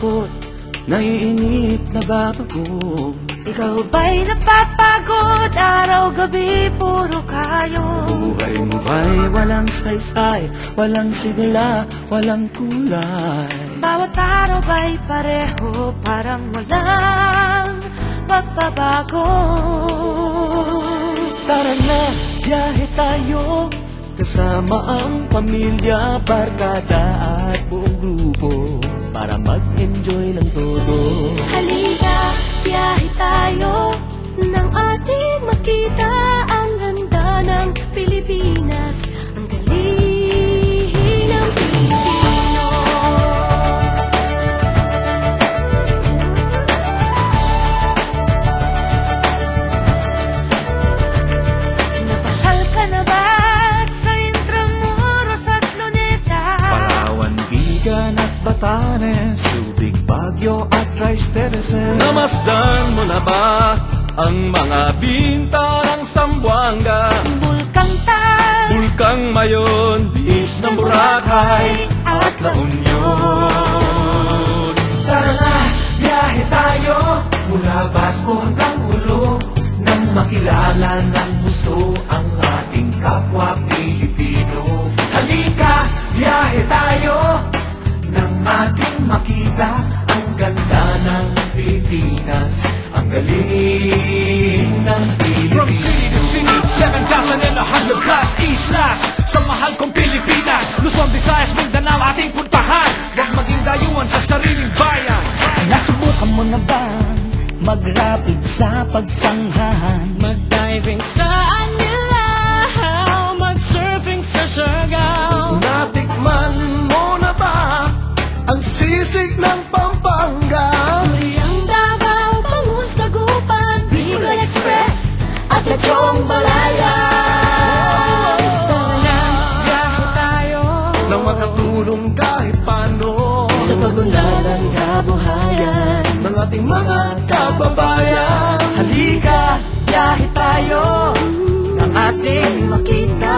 takot, naiinip, nababago. Ikaw ba'y napapagod? Araw-gabi, puro kayo. Buhay mo ba'y walang saysay, walang sigla, walang kulay? Bawat araw ba'y pareho, parang walang pagbabago? Tara na, biyahe tayo, kasama ang pamilya, barkada at buong grupo, para mag-enjoy ng todo. Halika, biyahe tayo, nang ating makita ang ganda ng Pilipinas, ang galing ng Pilipino. Napasyal ka na ba sa Intramuros at Luneta? Palawan, Bigan at Batanes, Subic, Baguio at Rice Terraces. Namasdan mo na ba ang mga binta ng Zamboanga, Bulkang Tal, Bulkang Mayon, Liis ng Boracay at La Union? Tara na, biyahe tayo, mula Basco hanggang Ulo, nang makilala ng gusto ang ating kapwa Pilipino. Halika, biyahe tayo, nang ating makita ang ganda ng Pilipinas, ang galing ng From city to Pilipino. city, 7,100 plus islas sa mahal kong Pilipinas. Luzon, Visayas, Mindanao ating puntahan. Huwag maging dayuhan sa sariling bayan. Nasubukan mo na ba mag-rapid sa pagsanghahan? mag-diving sa Anilaw, mag-surfing sa Siargao. Natikman mo na ba ang sisig ng Pampanga? Uriang Davao, Bangus, Dagupan, Bicol Express at Lechong Malaya. Tara na, biyahe tayo Nang makatulong kahit paano sa pagunlad ng kabuhayan ng ating mga kababayan. Halika, biyahe tayo, nang ating makita